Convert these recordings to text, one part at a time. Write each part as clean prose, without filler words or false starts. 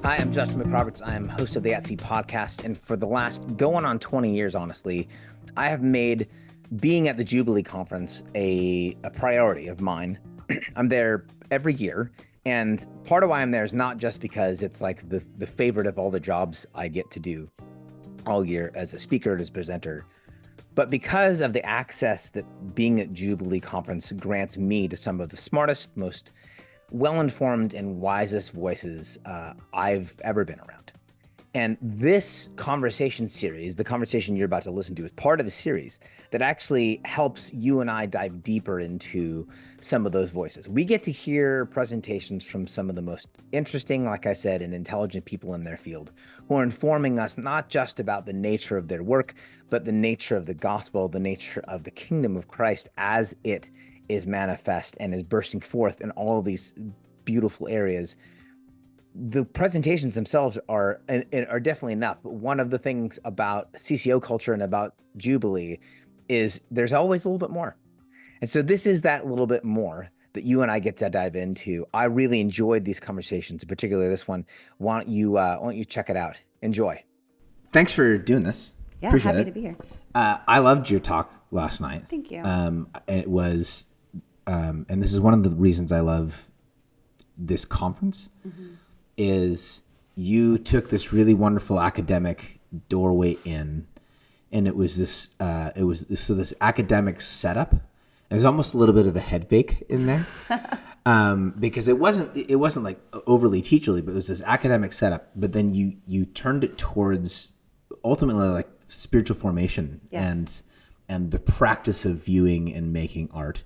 Hi, I'm Justin McRoberts. I'm host of the At Sea podcast. And for the last going on 20 years, honestly, I have made being at the Jubilee conference a priority of mine. I'm there every year. And part of why I'm there is not just because it's like the favorite of all the jobs I get to do all year as a speaker and as a presenter, but because of the access that being at Jubilee conference grants me to some of the smartest, most well-informed and wisest voices I've ever been around. And this conversation series, the conversation you're about to listen to, is part of a series that actually helps you and I dive deeper into some of those voices. We get to hear presentations from some of the most interesting, like I said, and intelligent people in their field who are informing us not just about the nature of their work, but the nature of the gospel, the nature of the kingdom of Christ as it is manifest and is bursting forth in all of these beautiful areas. The presentations themselves are definitely enough, but one of the things about CCO culture and about Jubilee is there's always a little bit more. And so this is that little bit more that you and I get to dive into. I really enjoyed these conversations, particularly this one. Why don't you check it out? Enjoy. Thanks for doing this. Yeah, Appreciate happy it. to be here. I loved your talk last night. Thank you. It was, and this is one of the reasons I love this conference. Mm-hmm. Is you took this really wonderful academic doorway in, and it was this this academic setup. There's almost a little bit of a head fake in there, because it wasn't like overly teacherly, but it was this academic setup. But then you turned it towards ultimately like spiritual formation. Yes. and the practice of viewing and making art,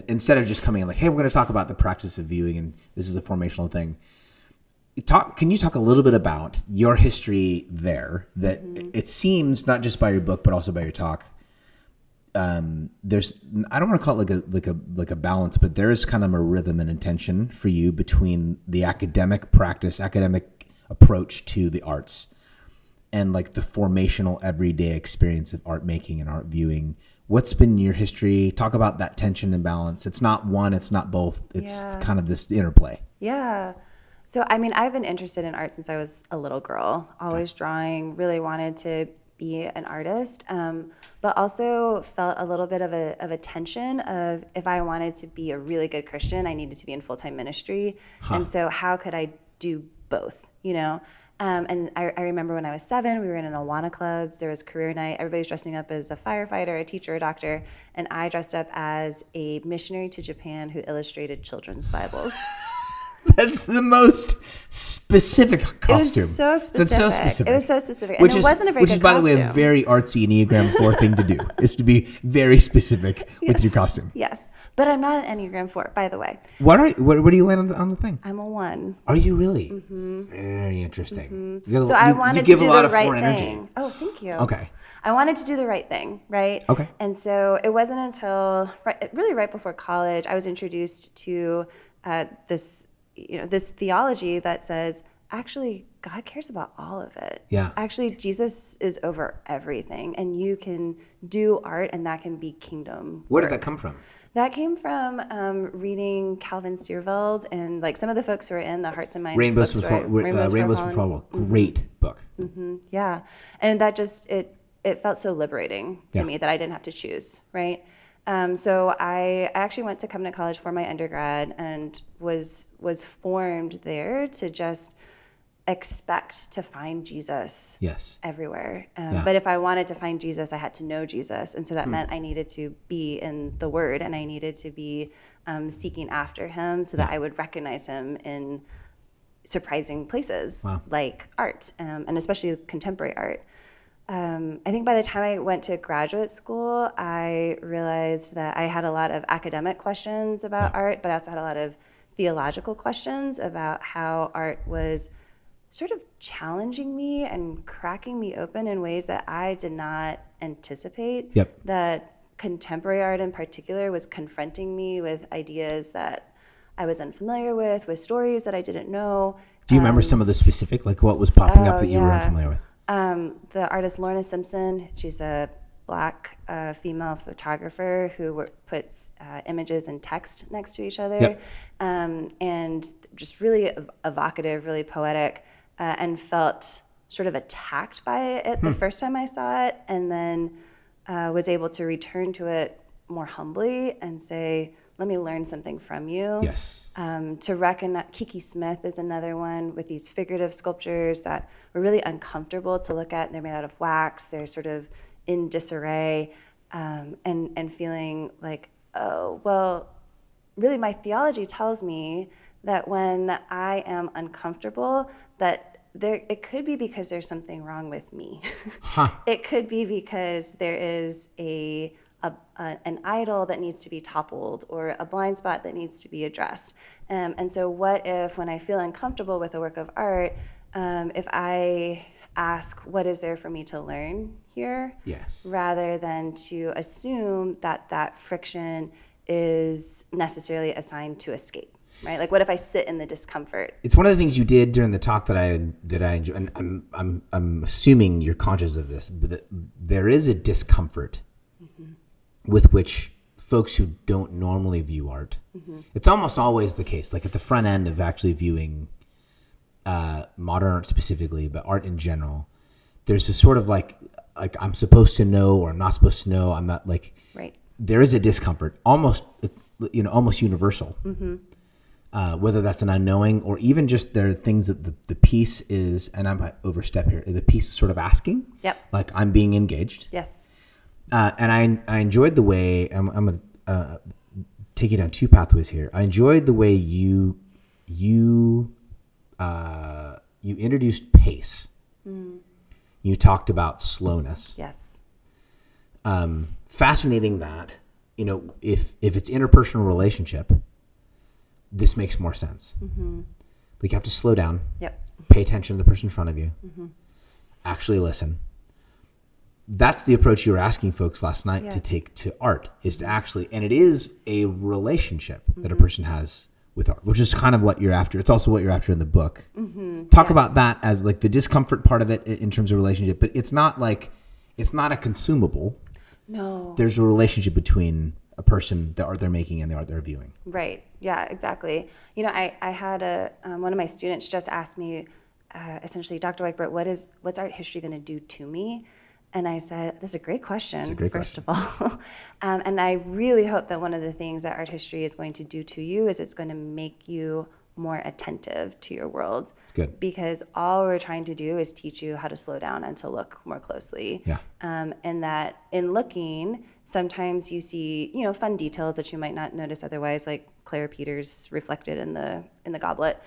instead of just coming in like, hey, we're going to talk about the practice of viewing, and this is a formational thing. Can you talk a little bit about your history there? That mm-hmm. It seems not just by your book, but also by your talk. There's, I don't want to call it like a balance, but there is kind of a rhythm and intention for you between the academic practice, academic approach to the arts, and like the formational everyday experience of art making and art viewing. What's been your history? Talk about that tension and balance. It's not one, it's not both. It's kind of this interplay. Yeah. So, I mean, I've been interested in art since I was a little girl, always drawing, really wanted to be an artist, but also felt a little bit of a tension of if I wanted to be a really good Christian, I needed to be in full-time ministry. And so how could I do both, you know? And I remember when I was 7, we were in an Awana clubs, there was career night, everybody's dressing up as a firefighter, a teacher, a doctor, and I dressed up as a missionary to Japan who illustrated children's Bibles. That's the most specific costume. It was so specific. That's so specific. It was so specific. And it wasn't a very good costume. Which is, by the way, a very artsy Enneagram 4 thing to do, is to be very specific with your costume. Yes. But I'm not an Enneagram 4, by the way. What do you land on the thing? I'm a 1. Are you really? Mm-hmm. Very interesting. Mm-hmm. So I wanted to do the right thing. Oh, thank you. Okay. I wanted to do the right thing, right? Okay. And so it wasn't until really right before college I was introduced to this theology that says, actually, God cares about all of it. Yeah. Actually, Jesus is over everything, and you can do art, and that can be kingdom. Where did that come from? That came from reading Calvin Stierveld and like some of the folks who are in the Hearts and Minds Rainbows bookstore. Rainbows for Fall. Great book. Mm-hmm. Yeah. And that just, it felt so liberating to me that I didn't have to choose, right? So I actually went to Covenant College for my undergrad and was formed there to just expect to find Jesus everywhere. But if I wanted to find Jesus, I had to know Jesus. And so that meant I needed to be in the Word, and I needed to be seeking after him so that I would recognize him in surprising places like art, and especially contemporary art. I think by the time I went to graduate school, I realized that I had a lot of academic questions about art, but I also had a lot of theological questions about how art was sort of challenging me and cracking me open in ways that I did not anticipate. That contemporary art in particular was confronting me with ideas that I was unfamiliar with stories that I didn't know. Do you remember some of the specific, like what was popping up that you were unfamiliar with? The artist Lorna Simpson, she's a Black female photographer who puts images and text next to each other, and just really evocative, really poetic. and felt sort of attacked by it the first time I saw it, and then was able to return to it more humbly and say, let me learn something from you. Yes. To recognize, Kiki Smith is another one with these figurative sculptures that were really uncomfortable to look at. They're made out of wax. They're sort of in disarray, and feeling like, oh, well, really my theology tells me that when I am uncomfortable, that it could be because there's something wrong with me. It could be because there is an idol that needs to be toppled or a blind spot that needs to be addressed. And so what if, when I feel uncomfortable with a work of art, if I ask, what is there for me to learn here? Yes. Rather than to assume that friction is necessarily assigned to escape, right? Like, what if I sit in the discomfort? It's one of the things you did during the talk that I enjoy, and I'm assuming you're conscious of this, but there is a discomfort with which folks who don't normally view art, it's almost always the case, like at the front end of actually viewing modern art specifically, but art in general, there's a sort of like I'm supposed to know or I'm not supposed to know. I'm not like, right. There is a discomfort, almost universal, whether that's an unknowing or even just there are things that the piece is, and I might overstep here, the piece is sort of asking, like I'm being engaged. Yes. And I enjoyed the way, I'm going to take you down two pathways here. I enjoyed the way you introduced pace. You talked about slowness. Yes. Fascinating that, if it's interpersonal relationship, this makes more sense. Like you have to slow down. Yep. Pay attention to the person in front of you. Actually listen. That's the approach you were asking folks last night to take to art, is to actually, and it is a relationship that a person has with art, which is kind of what you're after. It's also what you're after in the book. Talk about that as like the discomfort part of it in terms of relationship, but it's not a consumable. No. There's a relationship between a person, the art they're making, and the art they're viewing. Right. Yeah, exactly. I had one of my students just asked me, essentially, Dr. Weichbrodt, what's art history going to do to me? And I said, that's a great question, first of all. And I really hope that one of the things that art history is going to do to you is it's going to make you more attentive to your world. It's good. Because all we're trying to do is teach you how to slow down and to look more closely. Yeah. And that in looking, sometimes you see, fun details that you might not notice otherwise, like Claire Peters reflected in the goblet.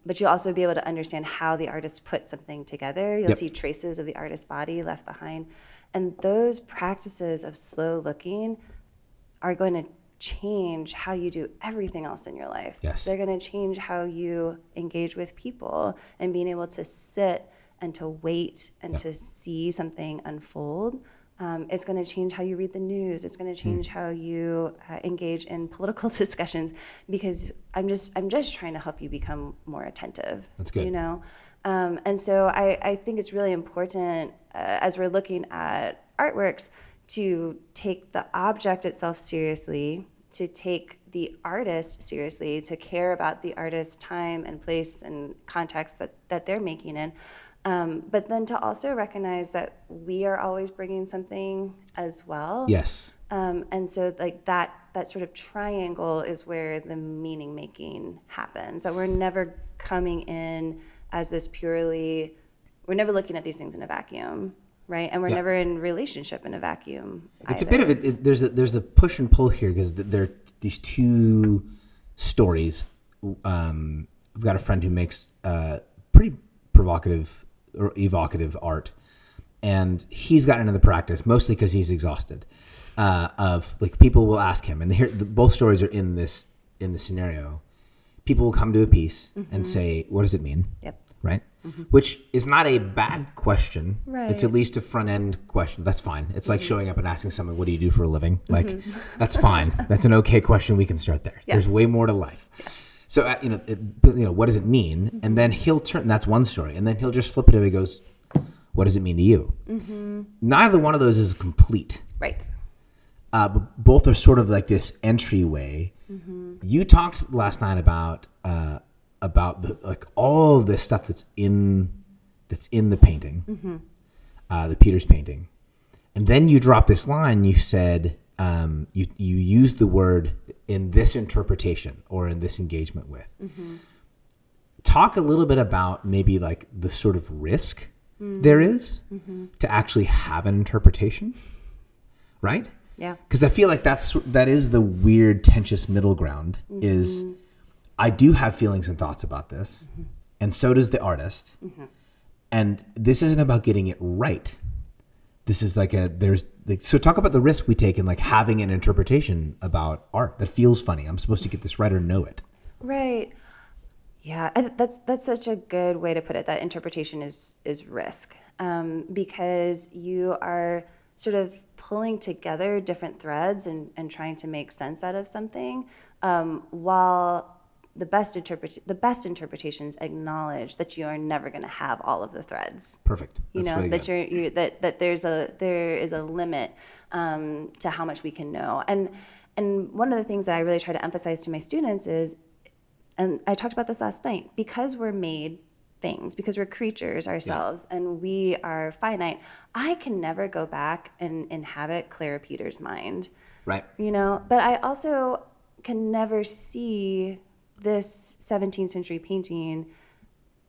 But you'll also be able to understand how the artist put something together. You'll see traces of the artist's body left behind. And those practices of slow looking are going to change how you do everything else in your life. Yes. They're going to change how you engage with people, and being able to sit and to wait and to see something unfold. It's going to change how you read the news. It's going to change how you engage in political discussions, because I'm just trying to help you become more attentive. That's good. And so I think it's really important as we're looking at artworks to take the object itself seriously, to take the artist seriously, to care about the artist's time and place and context that they're making in. But then to also recognize that we are always bringing something as well. Yes. And so like that sort of triangle is where the meaning making happens, that we're never coming in as this we're never looking at these things in a vacuum, right? And we're never in relationship in a vacuum It's either. a bit of there's a push and pull here, because there are these two stories. I've got a friend who makes pretty provocative or evocative art, and he's gotten into the practice mostly because he's exhausted of like people will ask him, and both stories are in this scenario. People will come to a piece and say, what does it mean? Yep. Right? Which is not a bad question. Right. It's at least a front end question. That's fine. It's like showing up and asking someone, what do you do for a living? Like, that's fine. That's an okay question. We can start there. There's way more to life. So, what does it mean? And then he'll turn, that's one story. And then he'll just flip it and he goes, what does it mean to you? Neither one of those is complete. Right. But both are sort of like this entryway. You talked last night about about all of this stuff that's in the painting, the Peter's painting, and then you drop this line. You said you used the word in this interpretation or in this engagement with. Talk a little bit about maybe like the sort of risk there is to actually have an interpretation, right? Yeah. Because I feel like that is the weird, tenuous middle ground. Is I do have feelings and thoughts about this, and so does the artist. And this isn't about getting it right. This is so talk about the risk we take in like having an interpretation about art that feels funny. I'm supposed to get this right or know it. Right. Yeah, that's such a good way to put it. That interpretation is risk, because you are sort of pulling together different threads and trying to make sense out of something, while the best interpretations acknowledge that you are never going to have all of the threads. Perfect. That's really that good. that there is a limit to how much we can know. And one of the things that I really try to emphasize to my students is, and I talked about this last night, because we're made things, because we're creatures ourselves, and we are finite, I can never go back and inhabit Clara Peter's mind. Right. But I also can never see this 17th century painting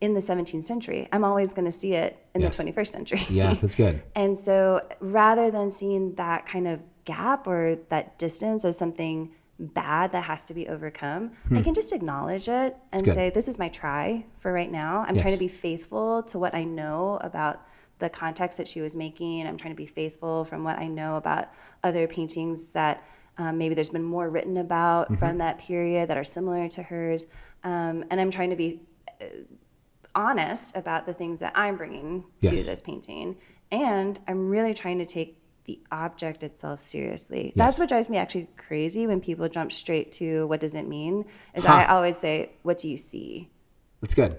in the 17th century. I'm always going to see it in the 21st century. Yeah, that's good. And so rather than seeing that kind of gap or that distance as something bad that has to be overcome, I can just acknowledge it and say, this is my try for right now. I'm trying to be faithful to what I know about the context that she was making. I'm trying to be faithful from what I know about other paintings that maybe there's been more written about from that period that are similar to hers. And I'm trying to be honest about the things that I'm bringing to this painting. And I'm really trying to take the object itself seriously. That's what drives me actually crazy when people jump straight to what does it mean, is I always say, what do you see? That's good.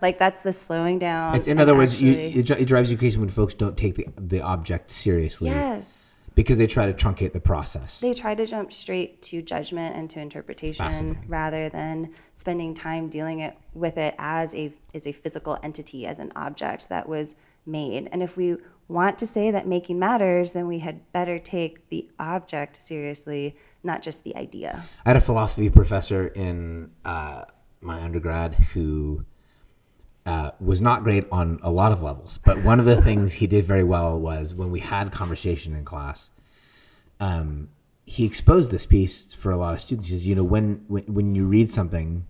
Like that's the slowing down. In other words, it drives you crazy when folks don't take the object seriously. Yes. Because they try to truncate the process. They try to jump straight to judgment and to interpretation rather than spending time dealing with it as a physical entity, as an object that was made. And if we want to say that making matters, then we had better take the object seriously, not just the idea. I had a philosophy professor in my undergrad who was not great on a lot of levels, but one of the things he did very well was when we had conversation in class, he exposed this piece for a lot of students. He says, when you read something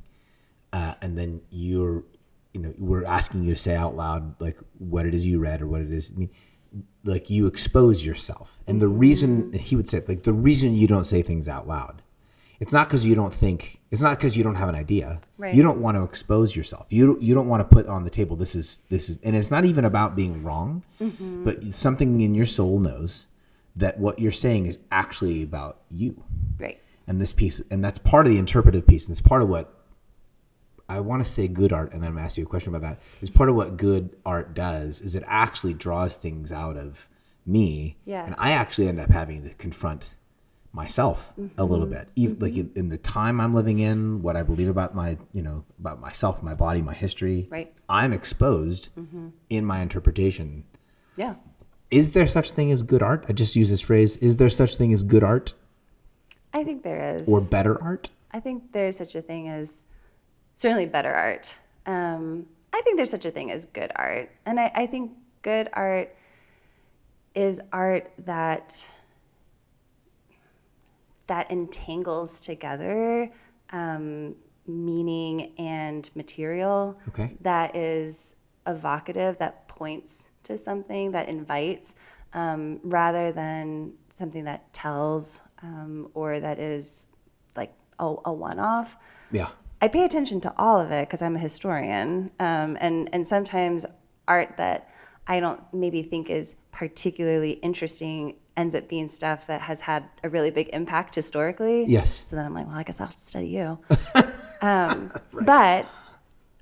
and then we're asking you to say out loud like what it is you read or what it is, like you expose yourself. And the reason, he would say, like the reason you don't say things out loud, it's not because you don't think, it's not because you don't have an idea. Right. You don't want to expose yourself. You don't want to put on the table, this is, and it's not even about being wrong, but something in your soul knows that what you're saying is actually about you. Right. And this piece, and that's part of the interpretive piece, and it's part of what, I want to say good art, and then I'm going to ask you a question about that. It's part of what good art does, is it actually draws things out of me. Yes. And I actually end up having to confront myself a little bit, even like in the time I'm living in, what I believe about about myself, my body, my history. Right. I'm exposed in my interpretation. Yeah. Is there such thing as good art? I just use this phrase. Is there such thing as good art? I think there is. Or better art? I think there's such a thing as certainly better art. I think there's such a thing as good art. And I think good art is art that entangles together meaning and material. Okay. That is evocative, that points to something, that invites, rather than something that tells or that is like a one-off. Yeah. I pay attention to all of it because I'm a historian, and sometimes art that I don't maybe think is particularly interesting ends up being stuff that has had a really big impact historically. Yes. So then I'm like, well, I guess I'll have to study you. Right. But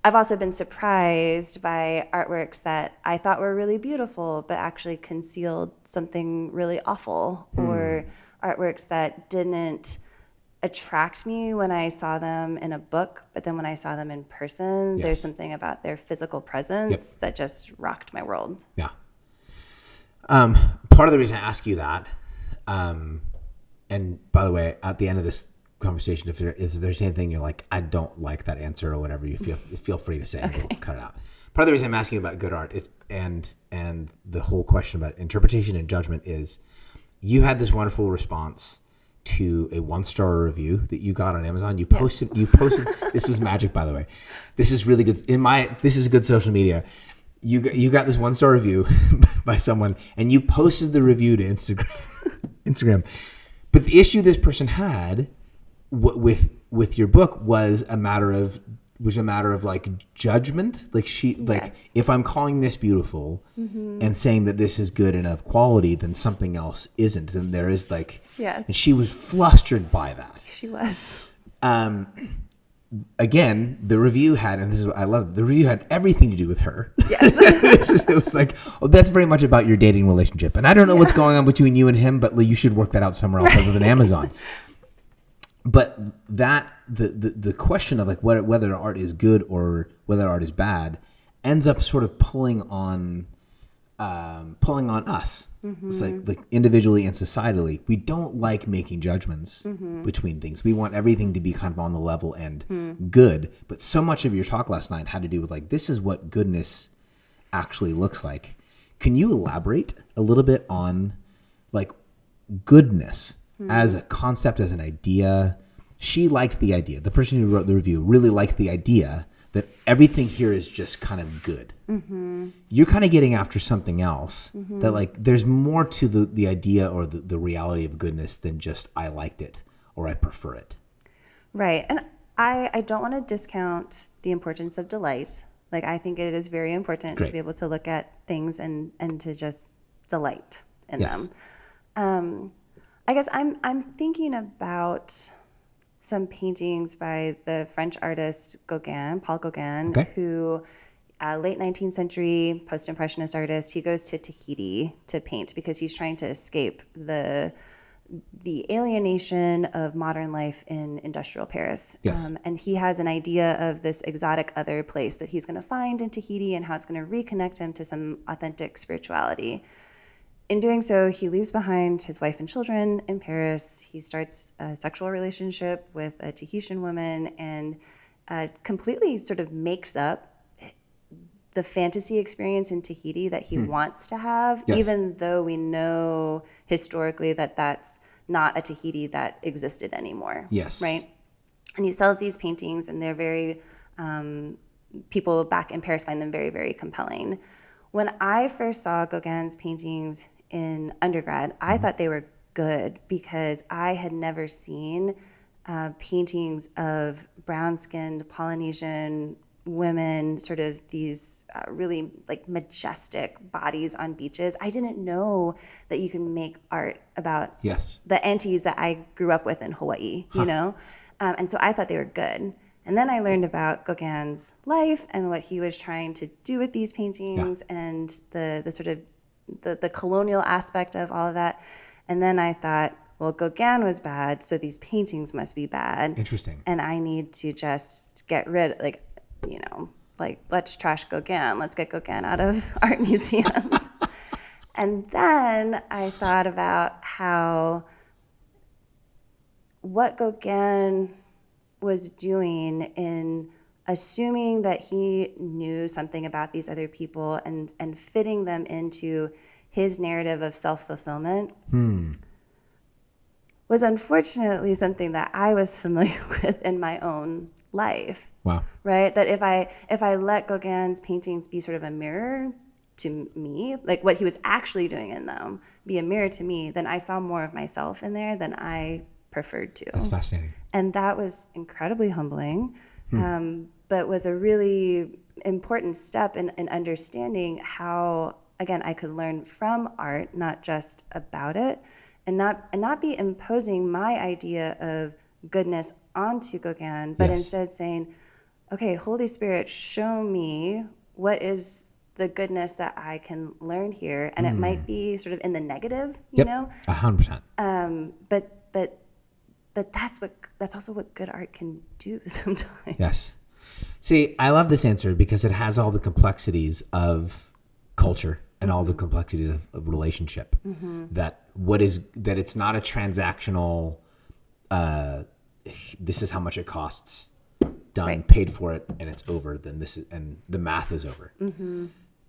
I've also been surprised by artworks that I thought were really beautiful, but actually concealed something really awful, or artworks that didn't attract me when I saw them in a book, but then when I saw them in person, there's something about their physical presence that just rocked my world. Yeah. Part of the reason I ask you that, and by the way, at the end of this conversation, if there's anything you're like, I don't like that answer or whatever, you feel free to say, okay. We'll cut it out. Part of the reason I'm asking you about good art is, and the whole question about interpretation and judgment is, you had this wonderful response to a 1-star review that you got on Amazon. You posted, this was magic, by the way. This is really good. This is good social media. You got this 1-star review by someone, and you posted the review to Instagram. But the issue this person had with your book was a matter of like judgment. Like if I'm calling this beautiful and saying that this is good and of quality, then something else isn't. And there is like, and she was flustered by that. She was. Again, the review had, and this is what I love, the review had everything to do with her. Yes. It was like, oh, that's very much about your dating relationship. And I don't know what's going on between you and him, but you should work that out somewhere else other than Amazon. But that the question of like whether art is good or whether art is bad ends up sort of pulling on us. It's like individually and societally, we don't like making judgments between things. We want everything to be kind of on the level and good. But so much of your talk last night had to do with like, this is what goodness actually looks like. Can you elaborate a little bit on like goodness as a concept, as an idea? She liked the idea. The person who wrote the review really liked the idea that everything here is just kind of good. You're kind of getting after something else that like there's more to the idea or the reality of goodness than just I liked it or I prefer it. Right. And I don't want to discount the importance of delight. Like I think it is very important to be able to look at things and to just delight in them. I guess I'm thinking about some paintings by the French artist Paul Gauguin, who late 19th century post-impressionist artist. He goes to Tahiti to paint because he's trying to escape the alienation of modern life in industrial Paris. And he has an idea of this exotic other place that he's going to find in Tahiti and how it's going to reconnect him to some authentic spirituality. In doing so, he leaves behind his wife and children in Paris. He starts a sexual relationship with a Tahitian woman and completely sort of makes up the fantasy experience in Tahiti that he wants to have, even though we know historically that that's not a Tahiti that existed anymore. Right? And he sells these paintings, and they're very, people back in Paris find them very, very compelling. When I first saw Gauguin's paintings in undergrad, I thought they were good because I had never seen paintings of brown-skinned Polynesian women, sort of these really like majestic bodies on beaches. I didn't know that you can make art about the Antis that I grew up with in Hawaii, you know? And so I thought they were good. And then I learned about Gauguin's life and what he was trying to do with these paintings and the sort of the colonial aspect of all of that. And then I thought, well, Gauguin was bad, so these paintings must be bad. Interesting. And I need to just get rid, let's trash Gauguin. Let's get Gauguin out of art museums. And then I thought about what Gauguin was doing in assuming that he knew something about these other people and fitting them into his narrative of self-fulfillment was unfortunately something that I was familiar with in my own life. Wow. Right? That if I let Gauguin's paintings be sort of a mirror to me, like what he was actually doing in them, be a mirror to me, then I saw more of myself in there than I preferred to. That's fascinating. And that was incredibly humbling, but was a really important step in understanding how, again, I could learn from art, not just about it, and not be imposing my idea of goodness onto Gauguin, but instead saying, okay, Holy Spirit, show me what is the goodness that I can learn here. And it might be sort of in the negative, you know? 100%. But but that's also what good art can do sometimes. Yes. See, I love this answer because it has all the complexities of culture and all the complexities of relationship. That it's not a transactional, this is how much it costs, done, Right. paid for it, and it's over. Then and the math is over.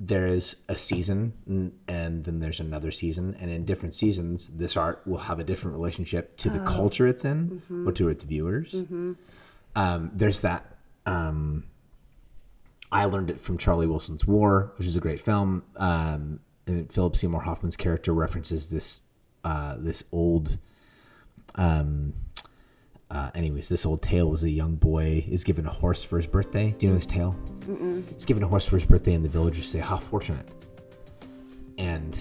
There is a season, and then there's another season, and in different seasons, this art will have a different relationship to the culture it's in or to its viewers. There's that. I learned it from Charlie Wilson's War, which is a great film. And Philip Seymour Hoffman's character references this old. This old tale was a young boy is given a horse for his birthday. Do you know this tale? He's given a horse for his birthday, and the villagers say, "How fortunate!" And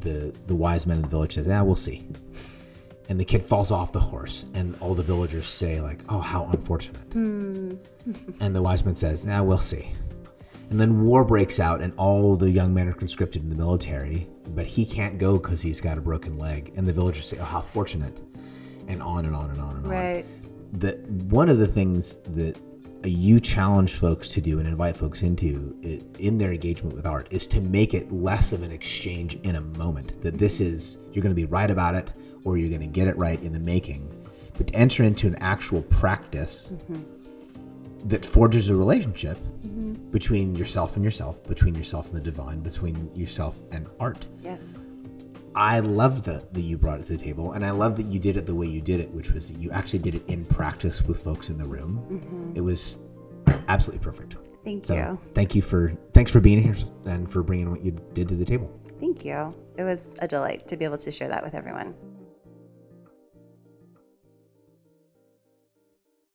the wise men in the village says, "We'll see." And the kid falls off the horse, and all the villagers say, like, "Oh, how unfortunate!" And the wise man says, "We'll see." And then war breaks out, and all the young men are conscripted in the military, but he can't go because he's got a broken leg. And the villagers say, "Oh, how fortunate!" And on and on and on and Right. on. One of the things that you challenge folks to do and invite folks into in their engagement with art is to make it less of an exchange in a moment. That this is, you're going to be right about it, or you're going to get it right in the making, but to enter into an actual practice that forges a relationship between yourself and yourself, between yourself and the divine, between yourself and art. Yes. I love that you brought it to the table, and I love that you did it the way you did it, which was that you actually did it in practice with folks in the room. It was absolutely perfect. Thank you. Thanks for being here and for bringing what you did to the table. Thank you. It was a delight to be able to share that with everyone.